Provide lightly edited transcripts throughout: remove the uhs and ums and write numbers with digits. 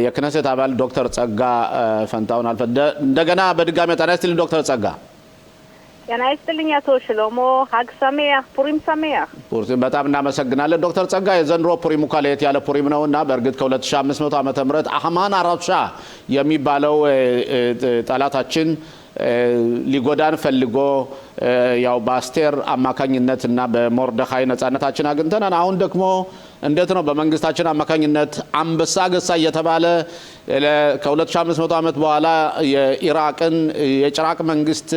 የክነሴት አባል ዶክተር ጸጋ ፈንታውን አልፈ እንደገና በድጋሚ ጤና ይስጥልኝ ዶክተር ጸጋ። ጤና ይስጥልኝ አቶ ሽሎሞ። ሀግ ሰሜያህ ፑሪም ሰሜያህ። በጣም እናመሰግናለን ዶክተር ጸጋ። የዘንድሮ ፑሪም እኮ ለየት ያለ ፑሪም ነውና በእርግጥ ከ2500 ዓመተ ምህረት አህማን አራሻ የሚባለው ጠላታችን ሊጎዳን ፈልጎ ያው በአስቴር አማካኝነትና በሞርደኻይ ነጻነታችን አግኝተናል። አሁን ደግሞ እንዴት ነው በመንግስታችን አማካኝነት አንበሳ ገሳ እየተባለ ከ2500 ዓመት በኋላ የኢራቅን የጭራቅ መንግስት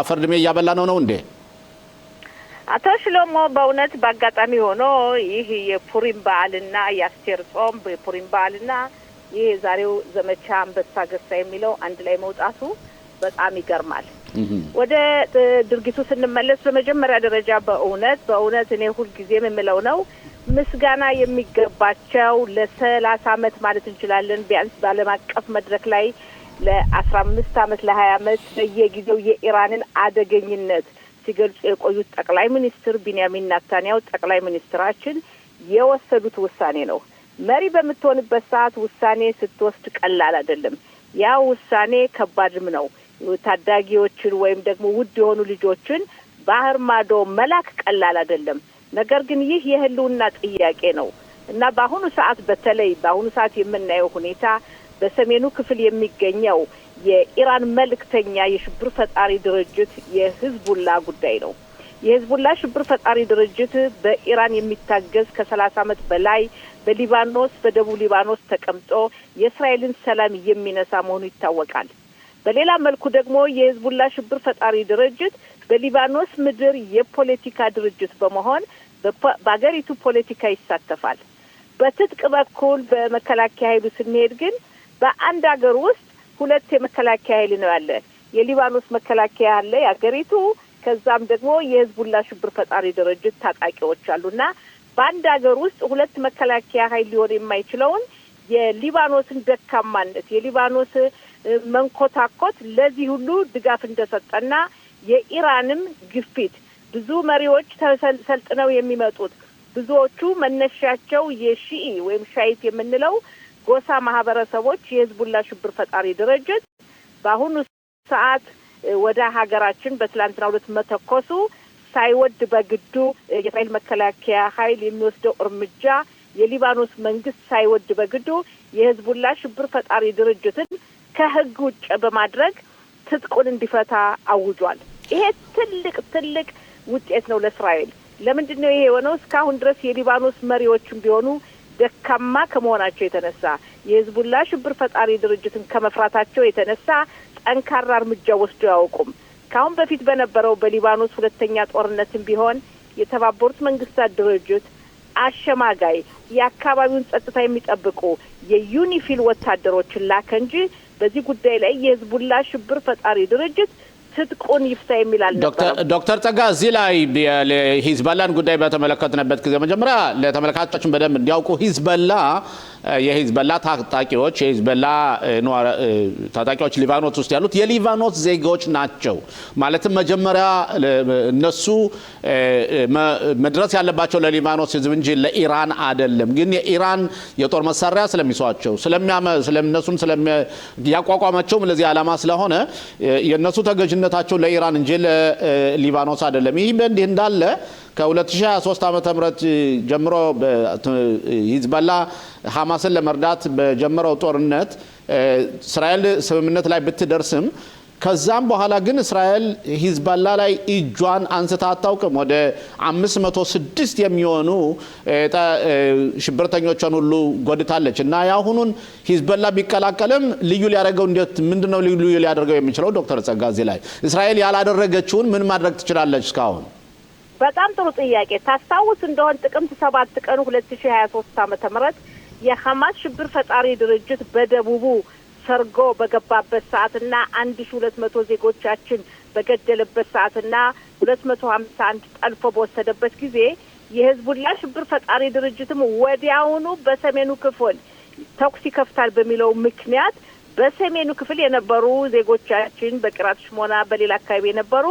አፈርድሜ እያበላ ነው እንዴ? አቶ ሽሎሞ በእውነት በአጋጣሚ ሆኖ ይህ የፑሪም በዓልና የአስቴር ጾም የፑሪም በዓልና ይህ ዛሬው ዘመቻ አንበሳ ገሳ የሚለው አንድ ላይ መውጣቱ በጣም ይገርማል። ወደ ድርጊቱ ስንመለስ በመጀመሪያ ደረጃ በእውነት እኔ ሁልጊዜም የምለው ነው ምስጋና የሚገባቸው ለ30 ዓመት ማለት እንችላለን ቢያንስ በዓለም አቀፍ መድረክ ላይ ለ15 ዓመት ለ20 ዓመት በየጊዜው የኢራንን አደገኝነት ሲገልጹ የቆዩት ጠቅላይ ሚኒስትር ቢንያሚን ኔታንያሁ ጠቅላይ ሚኒስትራችን የወሰዱት ውሳኔ ነው። መሪ በምትሆንበት ሰዓት ውሳኔ ስትወስድ ቀላል አይደለም። ያ ውሳኔ ከባድም ነው። ታዳጊዎችን ወይም ደግሞ ውድ የሆኑ ልጆችን ባህር ማዶ መላክ ቀላል አይደለም። ነገር ግን ይህ የህልውና ጥያቄ ነው እና በአሁኑ ሰዓት የምናየው ሁኔታ በሰሜኑ ክፍል የሚገኘው የኢራን መልእክተኛ የሽብር ፈጣሪ ድርጅት የሂዝቡላ ጉዳይ ነው። የሂዝቡላ ሽብር ፈጣሪ ድርጅት በኢራን የሚታገዝ ከ30 ዓመት በላይ በሊባኖስ በደቡብ ሊባኖስ ተቀምጦ የእስራኤልን ሰላም የሚነሳ መሆኑ ይታወቃል። በሌላ መልኩ ደግሞ የሂዝቡላ ሽብር ፈጣሪ ድርጅት በሊባኖስ ምድር የፖለቲካ ድርጅት በመሆን በአገሪቱ ፖለቲካ ይሳተፋል። በትጥቅ በኩል በመከላከያ ኃይሉ ስንሄድ ግን በአንድ ሀገር ውስጥ ሁለት የመከላከያ ኃይል ነው ያለ። የሊባኖስ መከላከያ አለ የአገሪቱ፣ ከዛም ደግሞ የሂዝቡላ ሽብር ፈጣሪ ድርጅት ታጣቂዎች አሉና በአንድ ሀገር ውስጥ ሁለት መከላከያ ኃይል ሊሆን የማይችለውን የሊባኖስን ደካማነት የሊባኖስ መንኮታኮት ለዚህ ሁሉ ድጋፍ እንደሰጠና የኢራንም ግፊት ብዙ መሪዎች ተሰልጥነው የሚመጡት ብዙዎቹ መነሻቸው የሺኢ ወይም ሻይት የምንለው ጎሳ ማህበረሰቦች የሂዝቡላ ሽብር ፈጣሪ ድርጅት በአሁኑ ሰዓት ወደ ሀገራችን በትላንትናው ዕለት መተኮሱ ሳይወድ በግዱ የእስራኤል መከላከያ ኃይል የሚወስደው እርምጃ የሊባኖስ መንግስት ሳይወድ በግዱ የሂዝቡላ ሽብር ፈጣሪ ድርጅትን ከህግ ውጭ በማድረግ ትጥቁን እንዲፈታ አውጇል። ይሄ ትልቅ ውጤት ነው ለእስራኤል። ለምንድን ነው ይሄ የሆነው? እስካሁን ድረስ የሊባኖስ መሪዎችም ቢሆኑ ደካማ ከመሆናቸው የተነሳ የሂዝቡላ ሽብር ፈጣሪ ድርጅትን ከመፍራታቸው የተነሳ ጠንካራ እርምጃ ወስደው አያውቁም። ካሁን በፊት በነበረው በሊባኖስ ሁለተኛ ጦርነትም ቢሆን የተባበሩት መንግስታት ድርጅት አሸማጋይ የአካባቢውን ጸጥታ የሚጠብቁ የዩኒፊል ወታደሮችን ላከ እንጂ በዚህ ጉዳይ ላይ የሂዝቡላ ሽብር ፈጣሪ ድርጅት ትጥቁን ይፍታ የሚል አልነበረም። ዶክተር ጸጋ እዚህ ላይ ሂዝቦላን ጉዳይ በተመለከትንበት ጊዜ መጀመሪያ ለተመልካቾቻችን በደንብ እንዲያውቁ የሂዝቦላ ታጣቂዎች ሊባኖስ ውስጥ ያሉት የሊባኖስ ዜጎች ናቸው። ማለትም መጀመሪያ እነሱ መድረስ ያለባቸው ለሊባኖስ ህዝብ እንጂ ለኢራን አይደለም። ግን የኢራን የጦር መሳሪያ ስለሚሷቸው ስለነሱን ያቋቋማቸውም ለዚህ ዓላማ ስለሆነ የነሱ ተገዥነታቸው ለኢራን እንጂ ለሊባኖስ አይደለም። ይህ በእንዲህ እንዳለ ከ2023 ዓመተ ምህረት ጀምሮ ሂዝቦላ ሐማስን ለመርዳት በጀመረው ጦርነት እስራኤል ስምምነት ላይ ብትደርስም ከዛም በኋላ ግን እስራኤል ሂዝቦላ ላይ እጇን አንስታ አታውቅም። ወደ 506 የሚሆኑ ሽብርተኞችን ሁሉ ጎድታለች እና ያሁኑን ሂዝቦላ ቢቀላቀልም ልዩ ሊያደርገው ምንድነው ልዩ ሊያደርገው የሚችለው? ዶክተር ጸጋ እዚህ ላይ እስራኤል ያላደረገችውን ምን ማድረግ ትችላለች እስካሁን? በጣም ጥሩ ጥያቄ። ታስታውስ እንደሆነ ጥቅምት 7 ቀን 2023 ዓመተ ምህረት የሐማስ ሽብር ፈጣሪ ድርጅት በደቡቡ ሰርጎ በገባበት ሰዓትና 1200 ዜጎቻችን በገደለበት ሰዓትና 251 ጠልፎ በወሰደበት ጊዜ የሂዝቡላ ሽብር ፈጣሪ ድርጅትም ወዲያውኑ በሰሜኑ ክፍል ተኩስ ይከፍታል በሚለው ምክንያት በሰሜኑ ክፍል የነበሩ ዜጎቻችን በቂራት ሽሞና በሌላ አካባቢ የነበሩ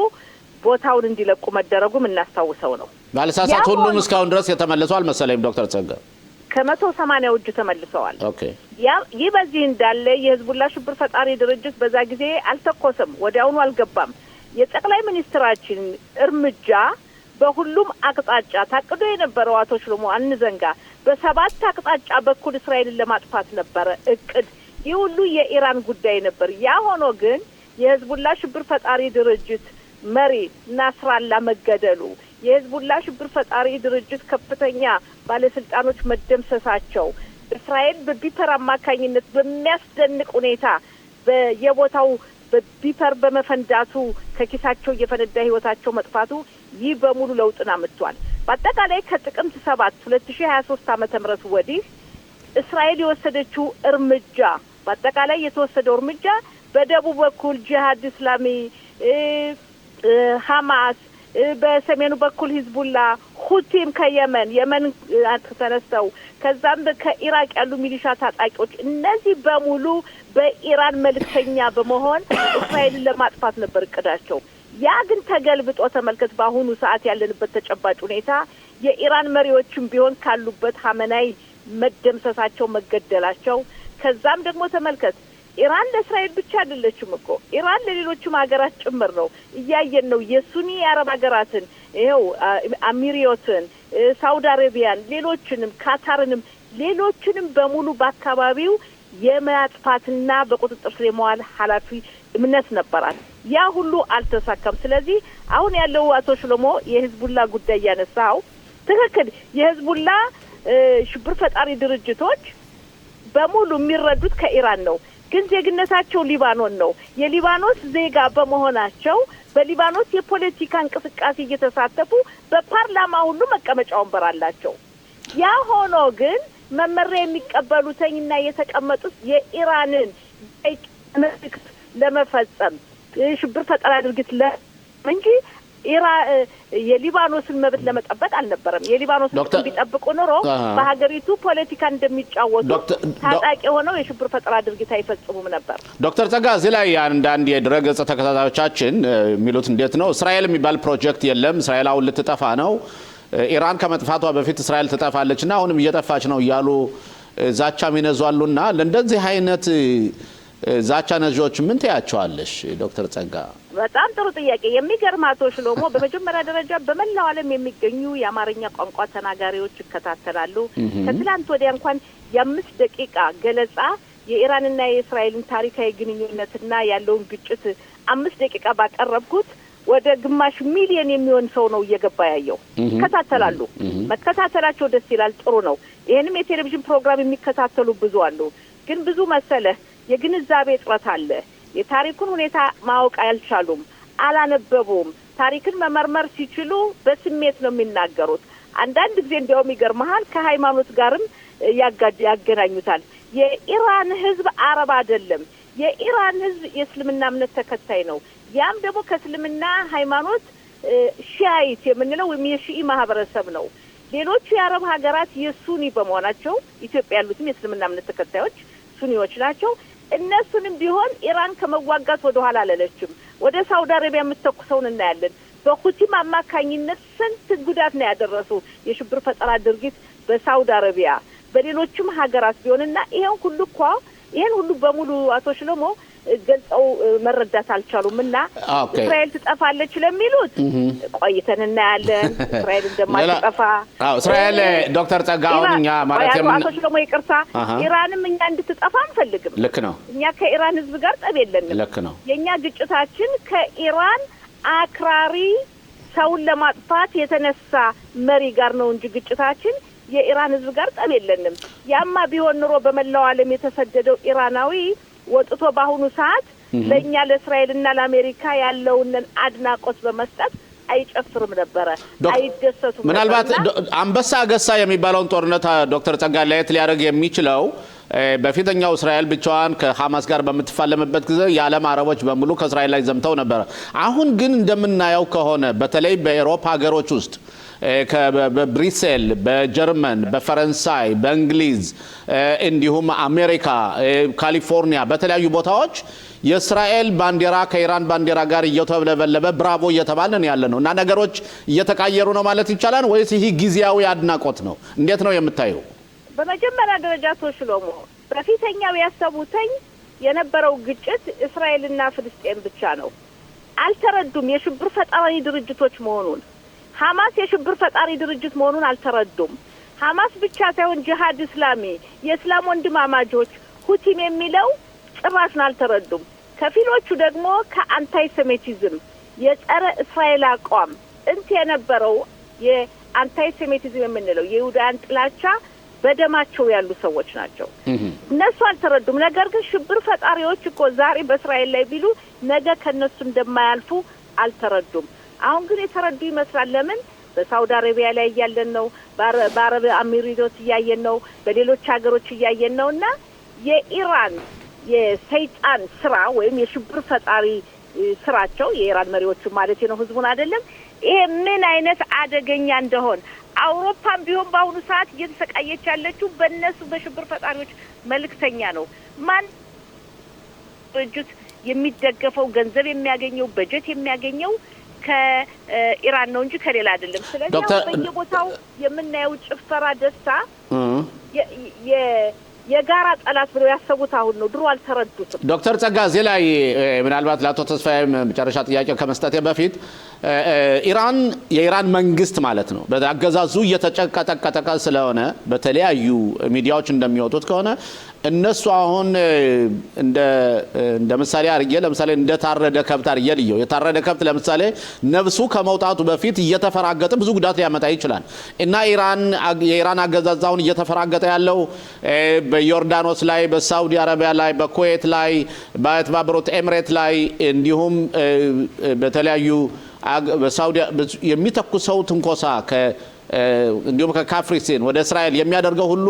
ቦታውን እንዲለቁ መደረጉም እናስታውሰው ነው። ባለሳሳት ሁሉም እስካሁን ድረስ የተመለሱ አልመሰለኝም ዶክተር ጸጋ። ከ180 እጅ ተመልሰዋል። ኦኬ ይህ በዚህ እንዳለ የህዝቡላ ሽብር ፈጣሪ ድርጅት በዛ ጊዜ አልተኮሰም፣ ወዲያውኑ አልገባም። የጠቅላይ ሚኒስትራችን እርምጃ በሁሉም አቅጣጫ ታቅዶ የነበረው አቶ ሽሎሞ አንዘንጋ በ7 አቅጣጫ በኩል እስራኤልን ለማጥፋት ነበረ እቅድ። ይህ ሁሉ የኢራን ጉዳይ ነበር። ያ ሆኖ ግን የህዝቡላ ሽብር ፈጣሪ ድርጅት መሪ ናስራላ መገደሉ፣ የህዝቡላ ሽብር ፈጣሪ ድርጅት ከፍተኛ ባለስልጣኖች መደምሰሳቸው፣ እስራኤል በቢፐር አማካኝነት በሚያስደንቅ ሁኔታ በየቦታው በቢፐር በመፈንዳቱ ከኪሳቸው እየፈነዳ ህይወታቸው መጥፋቱ ይህ በሙሉ ለውጥን አምጥቷል። በአጠቃላይ ከጥቅምት 7 2023 ዓመተ ምህረት ወዲህ እስራኤል የወሰደችው እርምጃ በአጠቃላይ የተወሰደው እርምጃ በደቡብ በኩል ጂሃድ እስላሚ፣ ሐማስ፣ በሰሜኑ በኩል ሂዝቡላ፣ ሁቲም ከየመን ተነስተው ከዛም ከኢራቅ ያሉ ሚሊሻ ታጣቂዎች እነዚህ በሙሉ በኢራን መልክተኛ በመሆን እስራኤልን ለማጥፋት ነበር እቅዳቸው። ያ ግን ተገልብጦ ተመልከት። በአሁኑ ሰዓት ያለንበት ተጨባጭ ሁኔታ የኢራን መሪዎችም ቢሆን ካሉበት ሀመናይ መደምሰሳቸው፣ መገደላቸው። ከዛም ደግሞ ተመልከት ኢራን ለእስራኤል ብቻ አይደለችም እኮ ኢራን ለሌሎችም ሀገራት ጭምር ነው። እያየን ነው። የሱኒ የአረብ ሀገራትን ይኸው አሚሪዮትን፣ ሳውዲ አረቢያን፣ ሌሎችንም ካታርንም ሌሎችንም በሙሉ በአካባቢው የማጥፋትና በቁጥጥር ስር የመዋል ኃላፊ እምነት ነበራት። ያ ሁሉ አልተሳካም። ስለዚህ አሁን ያለው አቶ ሽሎሞ የህዝቡላ ጉዳይ ያነሳው ትክክል። የህዝቡላ ሽብር ፈጣሪ ድርጅቶች በሙሉ የሚረዱት ከኢራን ነው፣ ግን ዜግነታቸው ሊባኖን ነው። የሊባኖስ ዜጋ በመሆናቸው በሊባኖስ የፖለቲካ እንቅስቃሴ እየተሳተፉ በፓርላማ ሁሉ መቀመጫ ወንበር አላቸው። ያ ሆኖ ግን መመሪያ የሚቀበሉትና የተቀመጡት የኢራንን መልእክት ለመፈጸም ሽብር ፈጠራ ድርጊት እንጂ የሊባኖስን መብት ለመጠበቅ አልነበረም። የሊባኖስ ቢጠብቁ ኖሮ በሀገሪቱ ፖለቲካ እንደሚጫወቱ ታጣቂ ሆነው የሽብር ፈጠራ ድርጊት አይፈጽሙም ነበር። ዶክተር ጸጋ እዚህ ላይ አንዳንድ የድረገጽ ተከታታዮቻችን የሚሉት እንዴት ነው እስራኤል የሚባል ፕሮጀክት የለም፣ እስራኤል አሁን ልትጠፋ ነው፣ ኢራን ከመጥፋቷ በፊት እስራኤል ትጠፋለችና አሁንም እየጠፋች ነው እያሉ ዛቻ ሚነዟሉና ለእንደዚህ አይነት ዛቻ ነጆች ምን ትያቸዋለሽ ዶክተር ጸጋ? በጣም ጥሩ ጥያቄ። የሚገርም አቶ ሽሎሞ በመጀመሪያ ደረጃ በመላው ዓለም የሚገኙ የአማርኛ ቋንቋ ተናጋሪዎች ይከታተላሉ። ከትላንት ወዲያ እንኳን የ5 ደቂቃ ገለጻ የኢራንና የእስራኤልን ታሪካዊ ግንኙነትና ያለውን ግጭት 5 ደቂቃ ባቀረብኩት ወደ ግማሽ ሚሊዮን የሚሆን ሰው ነው እየገባ ያየው። ይከታተላሉ። መከታተላቸው ደስ ይላል፣ ጥሩ ነው። ይሄንም የቴሌቪዥን ፕሮግራም የሚከታተሉ ብዙ አሉ። ግን ብዙ መሰለህ የግንዛቤ እጥረት አለ። የታሪኩን ሁኔታ ማወቅ አልቻሉም፣ አላነበቡም። ታሪክን መመርመር ሲችሉ በስሜት ነው የሚናገሩት። አንዳንድ ጊዜ እንዲያውም ይገርምሃል ከሃይማኖት ጋርም ያገናኙታል። የኢራን ሕዝብ አረብ አይደለም። የኢራን ሕዝብ የእስልምና እምነት ተከታይ ነው። ያም ደግሞ ከእስልምና ሃይማኖት ሺአይት የምንለው ወይም የሺኢ ማህበረሰብ ነው። ሌሎቹ የአረብ ሀገራት የሱኒ በመሆናቸው ኢትዮጵያ ያሉትም የእስልምና እምነት ተከታዮች ሱኒዎች ናቸው። እነሱንም ቢሆን ኢራን ከመዋጋት ወደ ኋላ አላለችም። ወደ ሳውዲ አረቢያ የምትተኩሰውን እናያለን። በሁቲም አማካኝነት ስንት ጉዳት ነው ያደረሱ የሽብር ፈጠራ ድርጊት በሳውዲ አረቢያ በሌሎችም ሀገራት ቢሆንና ይሄን ሁሉ በሙሉ አቶ ሽሎሞ ገልጸው መረዳት አልቻሉም። እና እስራኤል ትጠፋለች ለሚሉት ቆይተን እናያለን። እስራኤል እንደማትጠፋ እስራኤል ዶክተር ጸጋውኛ ማለት አቶ ሽሎሞ ይቅርታ፣ ኢራንም እኛ እንድትጠፋ አንፈልግም። ልክ ነው። እኛ ከኢራን ሕዝብ ጋር ጠብ የለንም። ልክ ነው። የኛ ግጭታችን ከኢራን አክራሪ ሰውን ለማጥፋት የተነሳ መሪ ጋር ነው እንጂ ግጭታችን የኢራን ሕዝብ ጋር ጠብ የለንም። ያማ ቢሆን ኑሮ በመላው ዓለም የተሰደደው ኢራናዊ ወጥቶ በአሁኑ ሰዓት ለእኛ ለእስራኤልና ለአሜሪካ ያለውን አድናቆት በመስጠት አይጨፍርም ነበረ፣ አይደሰቱም። ምናልባት አንበሳ ገሳ የሚባለውን ጦርነት ዶክተር ጸጋ ለየት ሊያደርግ የሚችለው በፊተኛው እስራኤል ብቻዋን ከሐማስ ጋር በምትፋለምበት ጊዜ የዓለም አረቦች በሙሉ ከእስራኤል ላይ ዘምተው ነበር። አሁን ግን እንደምናየው ከሆነ በተለይ በአውሮፓ ሀገሮች ውስጥ በብሪሴል፣ በጀርመን፣ በፈረንሳይ፣ በእንግሊዝ እንዲሁም አሜሪካ፣ ካሊፎርኒያ በተለያዩ ቦታዎች የእስራኤል ባንዲራ ከኢራን ባንዲራ ጋር እየተበለበለበ ብራቮ እየተባለን ያለ ነው እና ነገሮች እየተቃየሩ ነው ማለት ይቻላል ወይስ ይህ ጊዜያዊ አድናቆት ነው? እንዴት ነው የምታየው? በመጀመሪያ ደረጃ ተሽሎሞ በፊተኛው ያሰቡተኝ የነበረው ግጭት እስራኤልና ፍልስጤም ብቻ ነው። አልተረዱም የሽብር ፈጣሪ ድርጅቶች መሆኑን። ሐማስ የሽብር ፈጣሪ ድርጅት መሆኑን አልተረዱም። ሐማስ ብቻ ሳይሆን ጂሃድ እስላሚ የእስላም ወንድማማቾች ሁቲም የሚለው ጭራሽን አልተረዱም። ከፊሎቹ ደግሞ ከአንታይ ሴሜቲዝም የጸረ እስራኤል አቋም እንት የነበረው የአንታይ ሴሜቲዝም የምንለው የይሁዳን ጥላቻ በደማቸው ያሉ ሰዎች ናቸው። እነሱ አልተረዱም። ነገር ግን ሽብር ፈጣሪዎች እኮ ዛሬ በእስራኤል ላይ ቢሉ ነገ ከነሱ እንደማያልፉ አልተረዱም። አሁን ግን የተረዱ ይመስላል። ለምን? በሳውዲ አረቢያ ላይ እያለን ነው፣ በአረብ አሚሪቶች እያየን ነው፣ በሌሎች ሀገሮች እያየን ነው። እና የኢራን የሰይጣን ስራ ወይም የሽብር ፈጣሪ ስራቸው የኢራን መሪዎች ማለት ነው፣ ህዝቡን አይደለም። ይሄ ምን አይነት አደገኛ እንደሆነ አውሮፓም ቢሆን በአሁኑ ሰዓት እየተሰቃየች ያለችው በእነሱ በሽብር ፈጣሪዎች መልእክተኛ ነው። ማን ድርጅት የሚደገፈው ገንዘብ የሚያገኘው በጀት የሚያገኘው ከኢራን ነው እንጂ ከሌላ አይደለም። ስለዚህ በየቦታው የምናየው ጭፈራ፣ ደስታ የጋራ ጠላት ብለው ያሰቡት አሁን ነው። ድሮ አልተረዱትም። ዶክተር ጸጋ እዚህ ላይ ምናልባት ለአቶ ተስፋዬ መጨረሻ ጥያቄ ከመስጠቴ በፊት የኢራን መንግስት ማለት ነው በአገዛዙ እየተጨቀጠቀጠ ስለሆነ በተለያዩ ሚዲያዎች እንደሚወጡት ከሆነ እነሱ አሁን እንደ ምሳሌ አርጌ ለምሳሌ እንደታረደ ከብት አርጌ ልየው የታረደ ከብት ለምሳሌ ነፍሱ ከመውጣቱ በፊት እየተፈራገጠ ብዙ ጉዳት ሊያመጣ ይችላል እና የኢራን አገዛዝ አሁን እየተፈራገጠ ያለው በዮርዳኖስ ላይ፣ በሳውዲ አረቢያ ላይ፣ በኩዌት ላይ፣ በተባበሩት ኤምሬት ላይ እንዲሁም በተለያዩ በሳውዲ የሚተኩሰው ትንኮሳ እንዲሁም ከካፍሪሲን ወደ እስራኤል የሚያደርገው ሁሉ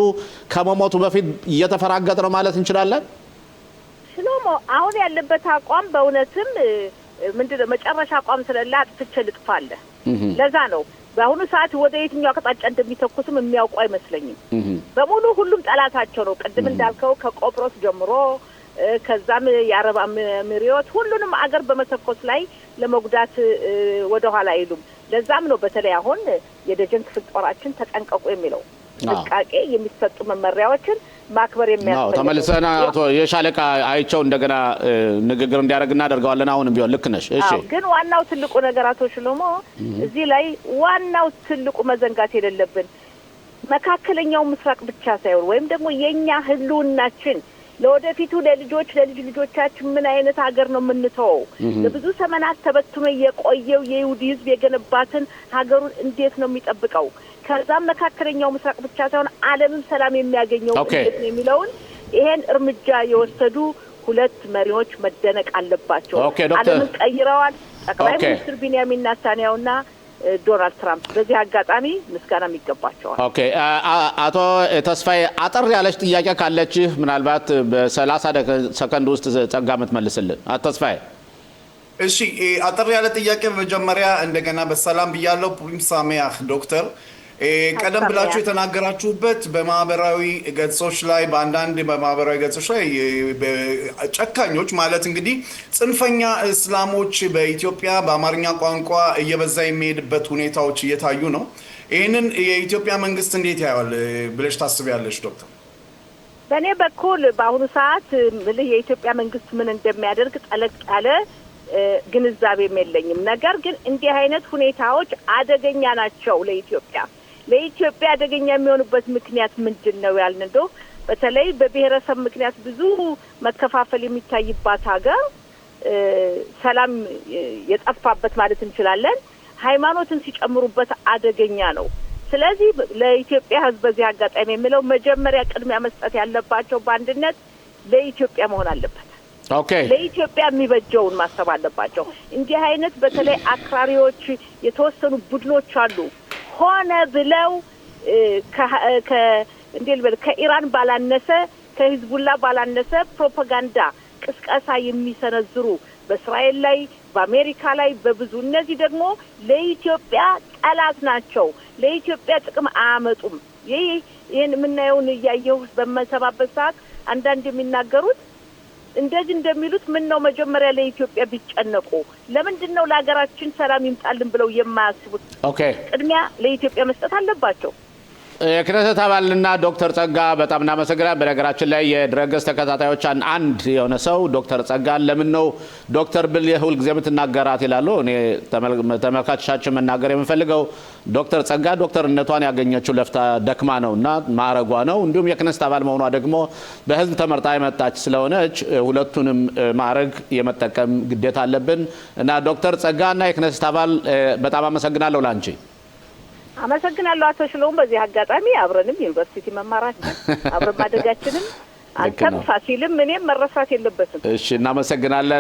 ከመሞቱ በፊት እየተፈራገጠ ነው ማለት እንችላለን። ሽሎሞ አሁን ያለበት አቋም በእውነትም ምንድነው መጨረሻ አቋም ስለላ አጥፍቼ ልጥፋለ። ለዛ ነው በአሁኑ ሰዓት ወደ የትኛው አቅጣጫ እንደሚተኩስም የሚያውቁ አይመስለኝም። በሙሉ ሁሉም ጠላታቸው ነው። ቅድም እንዳልከው ከቆጵሮስ ጀምሮ ከዛም የአረብ አሚሪዮት ሁሉንም አገር በመተኮስ ላይ ለመጉዳት ወደ ኋላ አይሉም። ለዛም ነው በተለይ አሁን የደጀን ክፍል ጦራችን ተጠንቀቁ የሚለው ጥንቃቄ የሚሰጡ መመሪያዎችን ማክበር የሚያስፈልግ ነው። ተመልሰና አቶ የሻለቃ አይቸው እንደገና ንግግር እንዲያደርግ እናደርጋለን። አሁንም ቢሆን ልክ ነሽ። እሺ፣ ግን ዋናው ትልቁ ነገር አቶ ሽሎሞ እዚህ ላይ ዋናው ትልቁ መዘንጋት የሌለብን መካከለኛው ምስራቅ ብቻ ሳይሆን ወይም ደግሞ የኛ ህልውናችን ለወደፊቱ ለልጅ ልጆቻችን ምን አይነት ሀገር ነው የምንተው? ለብዙ ዘመናት ተበትኖ የቆየው የይሁዲ ህዝብ የገነባትን ሀገሩን እንዴት ነው የሚጠብቀው? ከዛም መካከለኛው ምስራቅ ብቻ ሳይሆን ዓለምም ሰላም የሚያገኘው እንዴት ነው የሚለውን ይሄን እርምጃ የወሰዱ ሁለት መሪዎች መደነቅ አለባቸው። ዓለምን ቀይረዋል። ጠቅላይ ሚኒስትር ቢንያሚን ኔታንያሁና ዶናልድ ትራምፕ በዚህ አጋጣሚ ምስጋና የሚገባቸዋል። ኦኬ አቶ ተስፋዬ አጠር ያለች ጥያቄ ካለችህ ምናልባት በ30 ሰከንድ ውስጥ ጸጋ የምትመልስልን። አቶ ተስፋዬ እሺ፣ አጠር ያለ ጥያቄ መጀመሪያ እንደገና በሰላም ብያለሁ። ፑሪም ሳሜያህ ዶክተር ቀደም ብላችሁ የተናገራችሁበት በማህበራዊ ገጾች ላይ በአንዳንድ በማህበራዊ ገጾች ላይ ጨካኞች ማለት እንግዲህ ጽንፈኛ እስላሞች በኢትዮጵያ በአማርኛ ቋንቋ እየበዛ የሚሄድበት ሁኔታዎች እየታዩ ነው። ይህንን የኢትዮጵያ መንግስት እንዴት ያያል ብለሽ ታስቢያለሽ ዶክተር? በእኔ በኩል በአሁኑ ሰዓት የኢትዮጵያ መንግስት ምን እንደሚያደርግ ጠለቅ ያለ ግንዛቤም የለኝም። ነገር ግን እንዲህ አይነት ሁኔታዎች አደገኛ ናቸው ለኢትዮጵያ አደገኛ የሚሆኑበት ምክንያት ምንድን ነው ያልን እንደው በተለይ በብሔረሰብ ምክንያት ብዙ መከፋፈል የሚታይባት ሀገር ሰላም የጠፋበት ማለት እንችላለን። ሃይማኖትን ሲጨምሩበት አደገኛ ነው። ስለዚህ ለኢትዮጵያ ህዝብ በዚህ አጋጣሚ የሚለው መጀመሪያ ቅድሚያ መስጠት ያለባቸው በአንድነት ለኢትዮጵያ መሆን አለበት። ለኢትዮጵያ የሚበጀውን ማሰብ አለባቸው። እንዲህ አይነት በተለይ አክራሪዎች የተወሰኑ ቡድኖች አሉ ሆነ ብለው ከኢራን ባላነሰ ከሂዝቡላ ባላነሰ ፕሮፓጋንዳ ቅስቀሳ የሚሰነዝሩ በእስራኤል ላይ በአሜሪካ ላይ በብዙ እነዚህ ደግሞ ለኢትዮጵያ ጠላት ናቸው። ለኢትዮጵያ ጥቅም አያመጡም። ይህን የምናየውን እያየሁ በመሰባበት ሰዓት አንዳንድ የሚናገሩት እንደዚህ እንደሚሉት ምን ነው መጀመሪያ ለኢትዮጵያ ቢጨነቁ ለምንድን ነው ለሀገራችን ሰላም ይምጣልን ብለው የማያስቡት? ቅድሚያ ለኢትዮጵያ መስጠት አለባቸው። የክነሰት አባልና ዶክተር ጸጋ በጣም እናመሰግናለን። በነገራችን ላይ የድረገጽ ተከታታዮች አንድ የሆነ ሰው ዶክተር ጸጋን ለምን ነው ዶክተር ብል የሁል ጊዜ የምትናገራት ይላሉ። እኔ ተመልካቾቻችን መናገር የምፈልገው ዶክተር ጸጋ ዶክተርነቷን ያገኘችው ለፍታ ደክማ ነውና ማዕረጓ ነው። እንዲሁም የክነሰት አባል መሆኗ ደግሞ በህዝብ ተመርጣ የመጣች ስለሆነች ሁለቱንም ማዕረግ የመጠቀም ግዴታ አለብን እና ዶክተር ጸጋና የክነሰት አባል በጣም አመሰግናለሁ ላንቺ። አመሰግናለሁ አቶ ሽሎም። በዚህ አጋጣሚ አብረንም ዩኒቨርሲቲ መማራችን አብረን ማደጋችንም አንተም ፋሲልም እኔም መረሳት የለበትም። እሺ እናመሰግናለን።